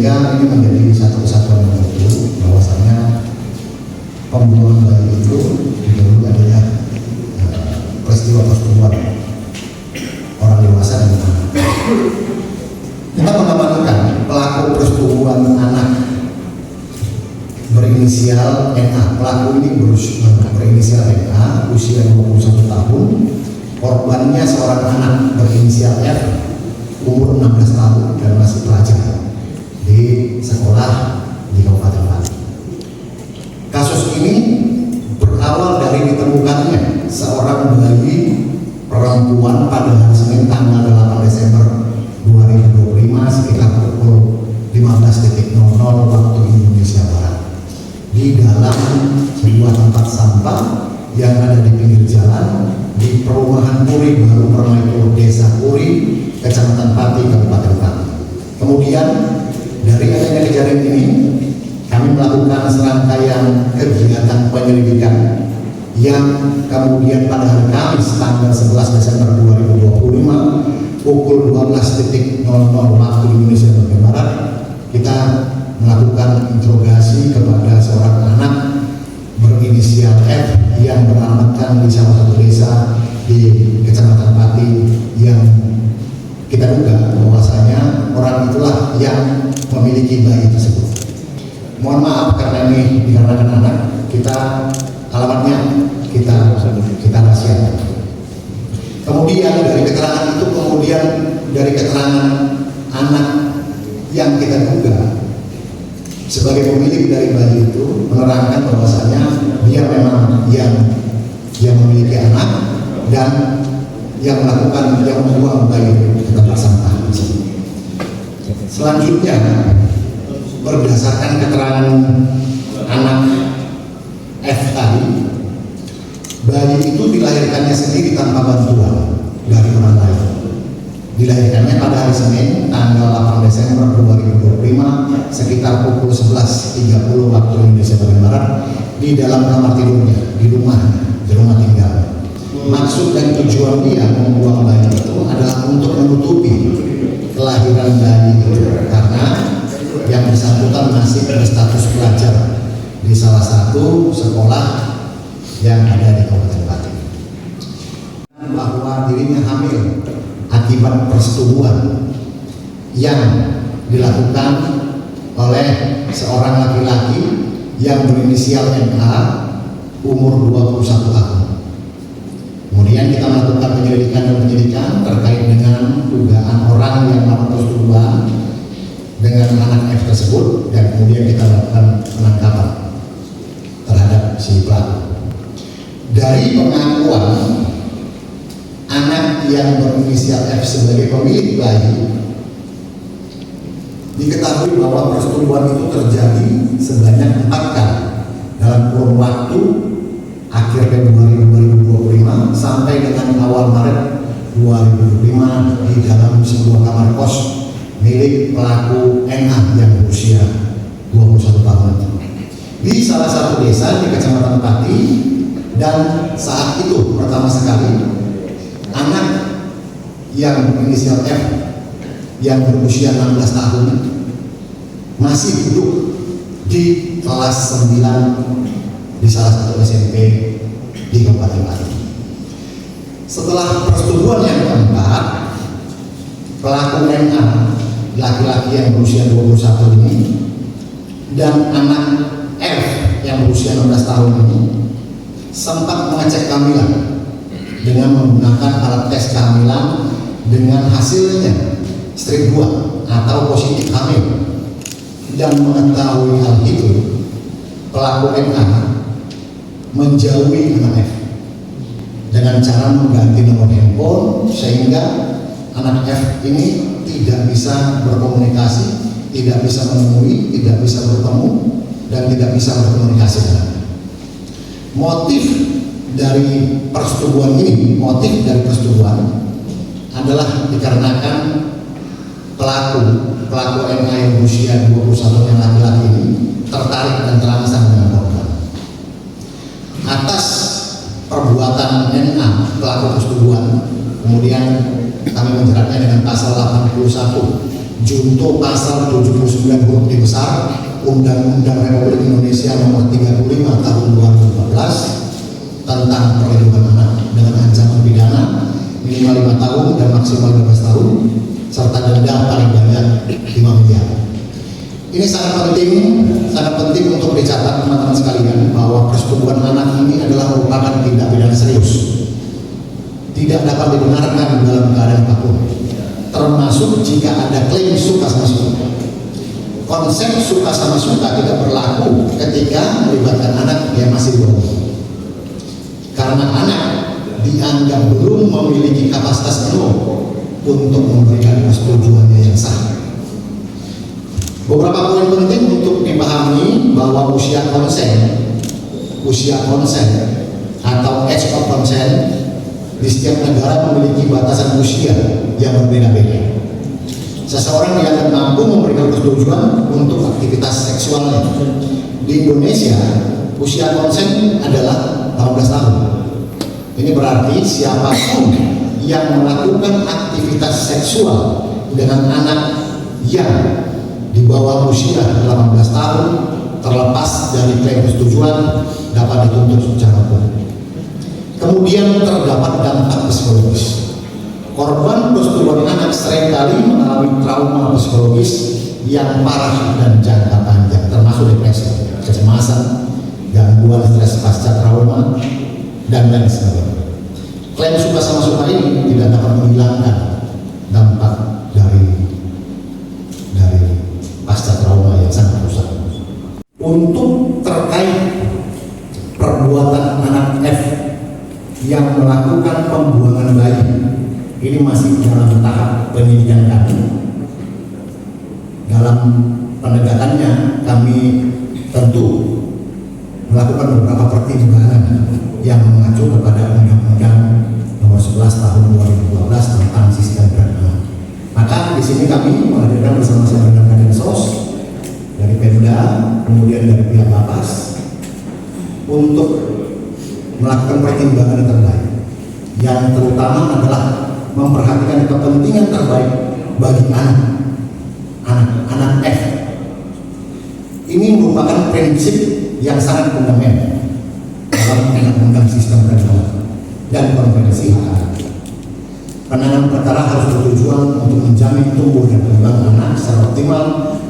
sehingga ini menjadi satu kesatuan yang utuh bahwasanya pembunuhan bayi itu didahului adanya peristiwa persetubuhan orang dewasa dan anak. Kita mengamankan pelaku persetubuhan anak berinisial NA. Pelaku ini berinisial NA, usia 21 tahun. Korbannya seorang anak berinisial F, umur 16 tahun dan masih pelajar di sekolah di Kabupaten Pati. Kasus ini berawal dari ditemukannya seorang bayi perempuan pada hari Senin tanggal 8 Desember 2025 sekitar pukul 15.00 waktu Indonesia Barat di dalam sebuah tempat sampah yang ada di pinggir jalan di perumahan Puri Baru Permai, Desa Puri, Kecamatan Pati, Kabupaten Pati. Kemudian dari adanya kejadian ini kami melakukan serangkaian kegiatan penyelidikan yang kemudian pada hari Kamis tanggal 11 Desember 2025 pukul 12.00 waktu Indonesia bagian Barat kita melakukan interogasi kepada seorang anak berinisial F yang beralamatkan di salah satu desa di Kecamatan Pati yang kita duga bahwasanya orang itulah yang memiliki bayi tersebut. Mohon maaf karena ini dikarenakan anak, kita alamatnya kita rahasiakan. Kemudian dari keterangan anak yang kita duga sebagai pemilik dari bayi itu menerangkan bahwasanya dia memang yang memiliki anak dan yang membuang bayi ke tempat sampah. Selanjutnya berdasarkan keterangan anak F tadi, bayi itu dilahirkannya sendiri tanpa bantuan dari orang lain. Dilahirkannya pada hari Senin tanggal 8 Desember 2025 sekitar pukul 11.30 waktu Indonesia bagian Barat di dalam kamar tidurnya, di rumah tinggal. Maksud dan tujuan dia membuang bayi itu adalah untuk menutupi kelahiran bayi itu karena yang bersangkutan masih berstatus pelajar di salah satu sekolah yang ada di Kabupaten Pati. Bahwa dirinya hamil akibat persetubuhan yang dilakukan oleh seorang laki-laki yang berinisial NA umur 21 tahun. Kemudian kita melakukan penyelidikan terkait dengan dugaan orang yang melakukan persetubuhan dengan anak F tersebut dan kemudian kita lakukan penangkapan terhadap si pelaku. Dari pengakuan anak yang berinisial F sebagai pemilik bayi, diketahui bahwa persetubuhan itu terjadi sebanyak 4 kali dalam kurun waktu akhir Februari 2025 sampai dengan awal Maret 2025 di dalam sebuah kamar kos milik pelaku NA yang berusia 21 tahun di salah satu desa di Kecamatan Pati. Dan saat itu pertama sekali anak yang berinisial F yang berusia 16 tahun masih duduk di kelas 9 di salah satu SMP di Kabupaten Pati. Setelah persetubuhan yang keempat, pelaku NA laki-laki yang berusia 21 ini dan anak F yang berusia 16 tahun ini sempat mengecek kehamilan dengan menggunakan alat tes kehamilan dengan hasilnya strip 2 atau positif hamil. Dan mengetahui hal itu, pelaku NA menjauhi anak F dengan cara mengganti nomor handphone sehingga anak F ini tidak bisa berkomunikasi, tidak bisa menemui, tidak bisa bertemu, dan tidak bisa berkomunikasi dengan. Motif dari persetubuhan adalah dikarenakan pelaku NA yang berusia 21 yang laki-laki ini tertarik dan terangsang dengan korban. Atas perbuatan NA pelaku persetubuhan, kemudian kami menjeratnya dengan pasal 81 junto pasal 79 huruf D besar Undang-Undang Republik Indonesia Nomor 35 Tahun 2014 tentang perlindungan anak dengan ancaman pidana minimal 5 tahun dan maksimal 15 tahun serta denda paling banyak 5 miliar. Ini sangat penting untuk dicatat teman-teman sekalian bahwa persetubuhan anak ini adalah merupakan tindak pidana serius. Tidak dapat dibenarkan dalam keadaan apapun, termasuk jika ada klaim suka sama suka. Konsep suka sama suka tidak berlaku ketika melibatkan anak yang masih bawah, karena anak dianggap belum memiliki kapasitas penuh untuk memberikan persetujuannya yang sah. Beberapa poin penting untuk dipahami bahwa usia konsen atau age of consent di setiap negara memiliki batasan usia yang berbeda-beda. Seseorang dianggap mampu memberikan persetujuan untuk aktivitas seksualnya. Di Indonesia, usia konsen adalah 18 tahun. Ini berarti siapapun yang melakukan aktivitas seksual dengan anak yang di bawah usia 18 tahun terlepas dari klaim persetujuan dapat dituntut secara hukum. Kemudian terdapat dampak psikologis. Korban persetubuhan anak seringkali mengalami trauma psikologis yang parah dan jangka panjang, termasuk depresi, kecemasan, gangguan stres pasca trauma, dan lain sebagainya. Klaim suka sama suka ini tidak dapat menghilangkan dampak dari pasca trauma yang sangat rusak. Untuk terkait perbuatan anak F yang melakukan pembuangan bayi, ini masih dalam tahap penyidikan kami. Dalam penegakannya kami tentu melakukan beberapa pertimbangan yang mengacu kepada Undang-Undang Nomor 11 Tahun 2012 tentang sistem peradilan. Maka di sini kami menghadirkan bersama-sama dengan Kadinsos dari Pemda, kemudian dari pihak Lapas untuk melakukan pertimbangan yang terbaik, yang terutama adalah memperhatikan kepentingan terbaik bagi anak F. Ini merupakan prinsip yang sangat fundamental dalam Undang-Undang Sistem Peradilan dan Konvensi Hak Anak. Penanganan perkara harus bertujuan untuk menjamin tumbuh dan kembang anak secara optimal,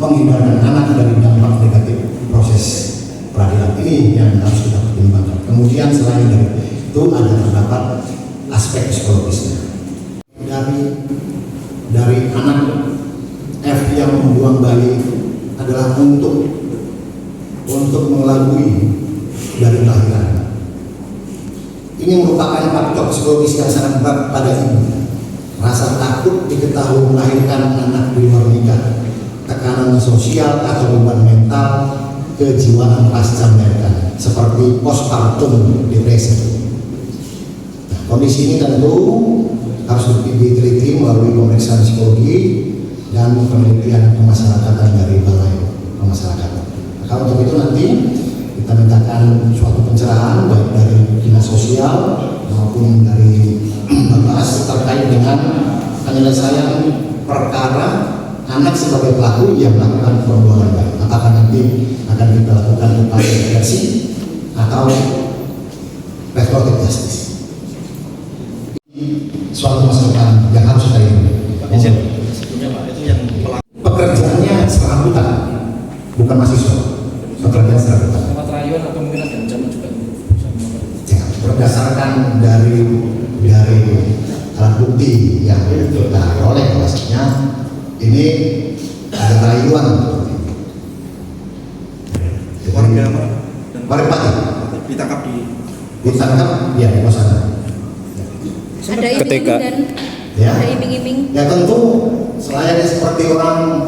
menghindarkan anak dari dampak negatif proses peradilan. Ini yang harus kita pertimbangkan. Kemudian selain dari itu ada terdapat aspek psikologisnya. Dari anak F yang membuang bayi adalah untuk mengelabui dari kelahiran. Ini merupakan faktor psikologis yang sangat berat pada ibu. Rasa takut diketahui melahirkan anak di luar nikah, tekanan sosial atau beban mental, kejiwaan pasca melahirkan seperti postpartum depresi. Nah, kondisi ini tentu harus diteliti melalui pemeriksaan psikologi dan penelitian pemasyarakatan dari Balai Pemasyarakatan. Maka untuk itu nanti kita mintakan suatu pencerahan baik dari dinas sosial maupun dari Bapas terkait dengan penyelesaian perkara anak sebagai pelaku yang melakukan pembuangan bayi. Apakah nanti akan kita lakukan upaya represi atau restoratif justice? Suatu masukan yang harus kita ini. Pekerjaannya serabutan, bukan mahasiswa. Pekerjaan serabutan. Rayuan atau mungkin ada ancaman juga. Ya, berdasarkan dari alat bukti yang kita peroleh, maksudnya ini ada rayuan. Warga ditangkap ya di kosan. Ada iming-iming dan ya. ada iming-iming. Ya tentu selain seperti orang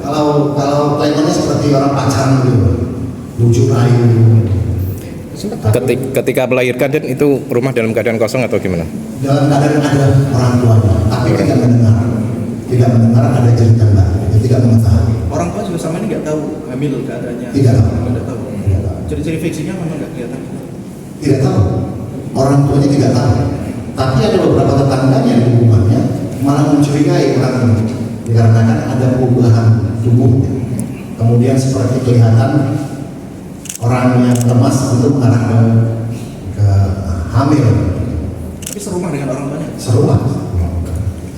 kalau kelahirannya seperti orang pacaran gitu, bujuk rayu. Ketika melahirkan dan itu rumah dalam keadaan kosong atau gimana? Dalam keadaan ada orang tuanya, tapi tidak mendengar ada jeritan bayi, tidak mengetahui. Orang tua juga sama ini nggak tahu hamil keadaannya. Tidak tahu. Tidak tahu. Ciri-ciri fiksinya memang nggak kelihatan. Tidak tahu. Orang tuanya tidak tahu. Tapi ada beberapa tetangganya di hubungannya malah mencurigai orang ini. dikarenakan ada perubahan tubuhnya. Kemudian seperti kelihatan orang yang lemas itu mengarah ke hamil. Tapi serumah dengan orang banyak. Serumah.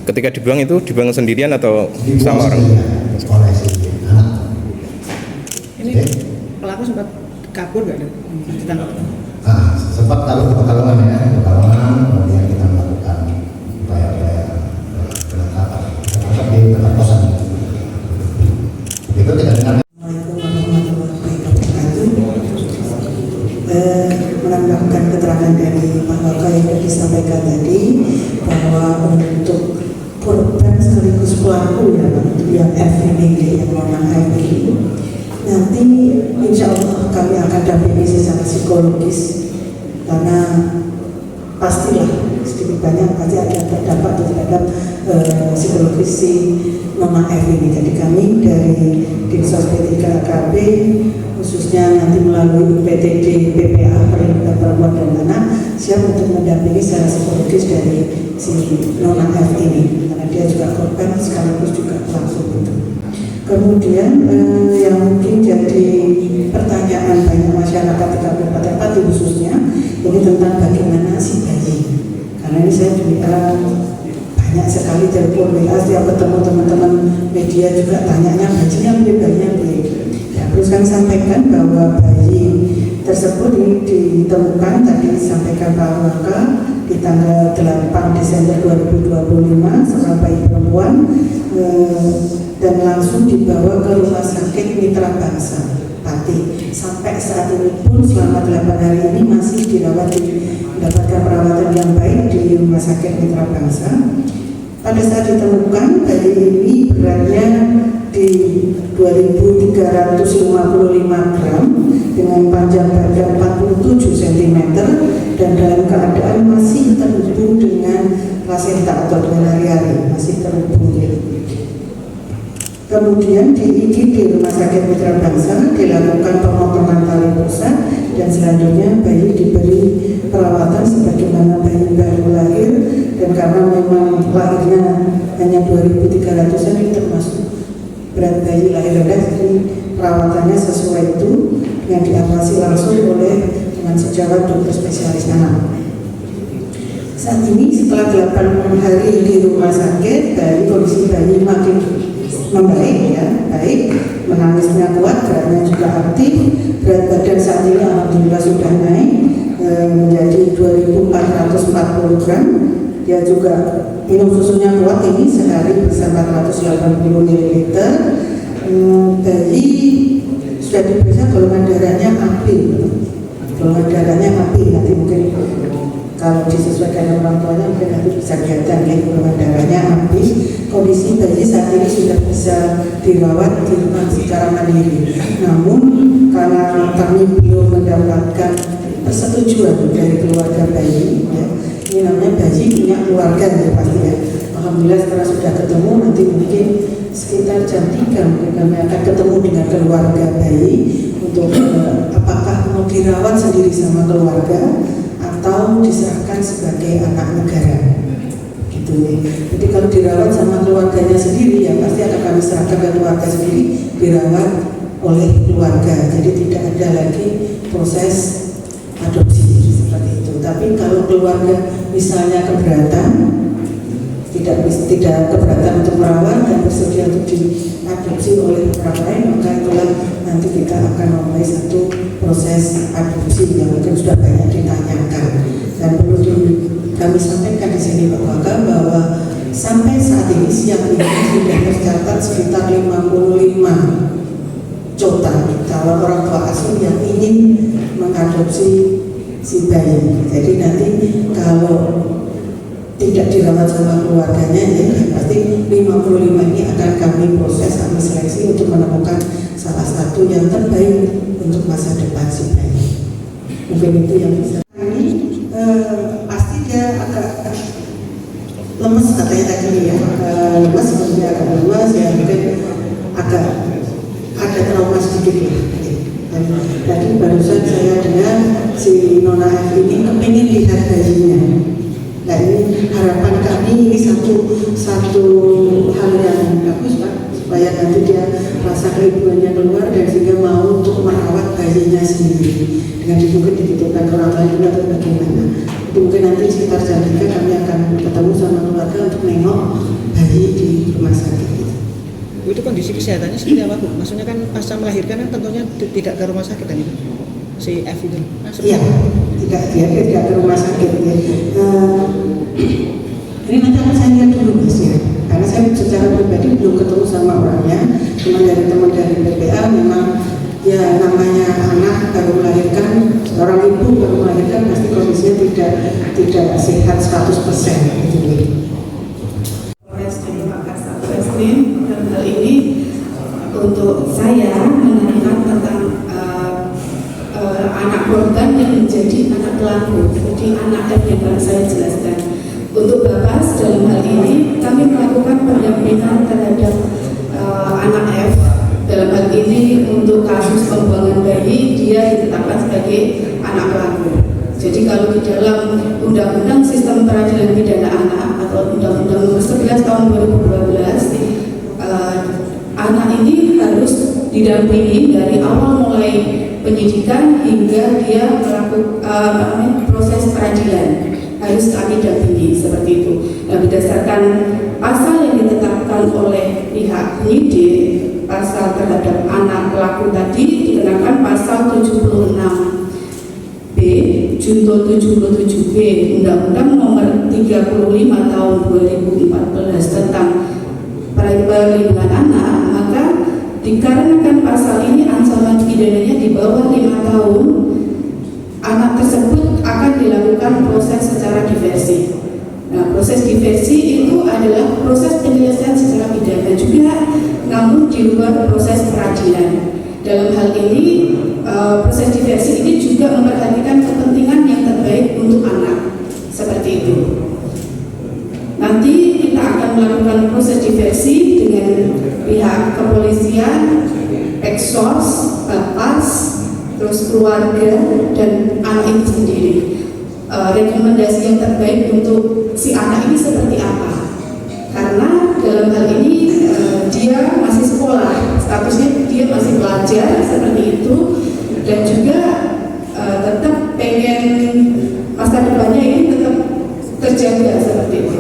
Ketika dibuang itu dibuang sendirian atau Dibuang sama orang? sendirian oleh si anak. Ini Oke. pelaku sempat kabur nggak? Ditangkap? Nah, sempat kalau ke Pekalongan ya, Pekalongan, kemudian kita melakukan upaya-upaya penangkapan. Kita tangkap di tempat kosan. Itu tidak dengar. Menambahkan keterangan dari Pak Waka yang sudah disampaikan tadi bahwa untuk korban sekaligus pelaku yang FND yang non F ini nanti insya Allah kami akan dampingi secara psikologis karena pastilah sedikit banyak pasti ada terdampak atau terhadap psikologis si non F ini. Jadi kami dari Dinsos P3 AKP khususnya nanti melalui PTD PPA Perlindungan Perempuan dan Anak siap untuk mendampingi secara psikologis dari si Nona F ini karena dia juga korban sekaligus juga pelaku itu. Kemudian yang mungkin jadi pertanyaan banyak masyarakat di Kabupaten Pati khususnya ini tentang bagaimana si bayi, karena ini saya juga banyak sekali telepon WA setiap ketemu teman-teman media juga tanyanya bayinya bayinya. Terus kami sampaikan bahwa bayi tersebut ini ditemukan tadi disampaikan Pak Waka di tanggal 8 Desember 2025 seorang bayi perempuan dan langsung dibawa ke Rumah Sakit Mitra Bangsa Pati. Sampai saat ini pun selama 8 hari ini masih mendapatkan perawatan yang baik di Rumah Sakit Mitra Bangsa. Pada saat ditemukan bayi ini beratnya di 2.355 gram dengan panjang badan 47 cm dan dalam keadaan masih terhubung dengan plasenta atau dengan hari-hari masih terhubung. Kemudian di IGD Rumah Sakit Mitra Bangsa dilakukan pemotongan tali pusat dan selanjutnya bayi diberi perawatan sebagaimana bayi baru lahir dan karena memang lahirnya hanya 2.300-an ini termasuk berat bayi lahir rendah, jadi perawatannya sesuai itu yang diawasi langsung oleh dengan sejawat dokter spesialis anak. Saat ini setelah 8 hari di rumah sakit, kondisi bayi makin membaik ya, baik, menangisnya kuat, geraknya juga aktif, berat badan saat ini alhamdulillah sudah naik menjadi 2.440 gram. Dia juga minum susunya kuat ini sehari bisa 480 ml. Bayi sudah diperiksa golongan darahnya AB. Golongan darahnya AB nanti mungkin kalau disesuaikan dengan orang tuanya mungkin nanti bisa kelihatan ya golongan darahnya AB. Kondisi bayi saat ini sudah bisa dirawat di rumah secara mandiri. Namun karena kami belum mendapatkan persetujuan dari keluarga bayi, ya, ini namanya bayi punya keluarga ya pasti ya. Alhamdulillah setelah sudah ketemu nanti mungkin sekitar jam 3 mungkin kami akan ketemu dengan keluarga bayi untuk apakah mau dirawat sendiri sama keluarga atau diserahkan sebagai anak negara gitu ya. Jadi kalau dirawat sama keluarganya sendiri ya pasti akan kami serahkan ke keluarga sendiri dirawat oleh keluarga, jadi tidak ada lagi proses adopsi seperti itu. Tapi kalau keluarga misalnya keberatan, tidak keberatan untuk merawat dan bersedia untuk diadopsi oleh orang lain, maka itulah nanti kita akan memulai satu proses adopsi yang mungkin sudah banyak ditanyakan. Dan perlu kami sampaikan di sini Pak Waka bahwa sampai saat ini siang ini sudah tercatat sekitar 55 calon orang tua asuh yang ingin mengadopsi si bayi. Jadi nanti kalau tidak dirawat sama keluarganya ya pasti 55 ini akan kami proses, kami seleksi untuk menemukan salah satu yang terbaik untuk masa depan si bayi. Mungkin itu yang bisa. Ini pasti dia agak lemes katanya tadi ya, lemes sebenarnya agak lemes ya, mungkin agak ada trauma sedikit ya. Tadi barusan saya dengar si Nona F ini kepingin lihat bayinya. Nah ini harapan kami, ini satu hal yang bagus Pak, supaya nanti dia rasa keibuannya keluar dan sehingga mau untuk merawat bayinya sendiri dengan mungkin dititipkan ke orang lain atau bagaimana. Itu mungkin nanti sekitar jam 3 kami akan ketemu sama keluarga untuk nengok bayi di rumah sakit. Itu kondisi kesehatannya seperti apa Bu? Maksudnya kan pasca melahirkan kan tentunya tidak ke rumah sakit kan itu? Si F itu? Iya, tidak ke rumah sakit ya. Ini nanti akan saya lihat dulu Mas ya, karena saya secara pribadi belum ketemu sama orangnya, cuma dari teman dari PPA memang ya namanya anak baru melahirkan, seorang ibu baru melahirkan pasti kondisinya tidak sehat 100% gitu. Polres dari Makassar Reskrim dan hal ini untuk saya menanyakan tentang anak korban yang menjadi anak pelaku, jadi anak yang akan saya jelaskan. Untuk Bapak dalam hal ini kami melakukan pendampingan terhadap anak F. Dalam hal ini untuk kasus pembuangan bayi dia ditetapkan sebagai anak pelaku. Jadi kalau di dalam Undang-Undang Sistem Peradilan Pidana Anak atau Undang-Undang Nomor 11 Tahun 2012, anak ini harus didampingi dari awal mulai penyidikan hingga dia melakukan proses peradilan, harus kami dampingi seperti itu. Nah, berdasarkan pasal yang ditetapkan oleh pihak penyidik, pasal terhadap anak pelaku tadi dikenakan pasal 76B junto 77B Undang-Undang Nomor 35 Tahun 2014 tentang perlindungan anak, maka dikarenakan pasal ini ancaman pidananya di bawah 5 tahun, anak tersebut akan dilakukan proses secara diversi. Nah, proses diversi itu adalah proses penyelesaian secara pidana juga, namun di luar proses peradilan. Dalam hal ini, proses diversi ini juga memperhatikan kepentingan yang terbaik untuk anak, seperti itu. Nanti kita akan melakukan proses diversi dengan pihak kepolisian, Eksos, Bapas, terus keluarga dan anak ini sendiri. Rekomendasi yang terbaik untuk si anak ini seperti apa? Karena dalam hal ini dia masih sekolah, statusnya dia masih belajar seperti itu, dan juga tetap pengen masa depannya ini tetap terjaga seperti itu.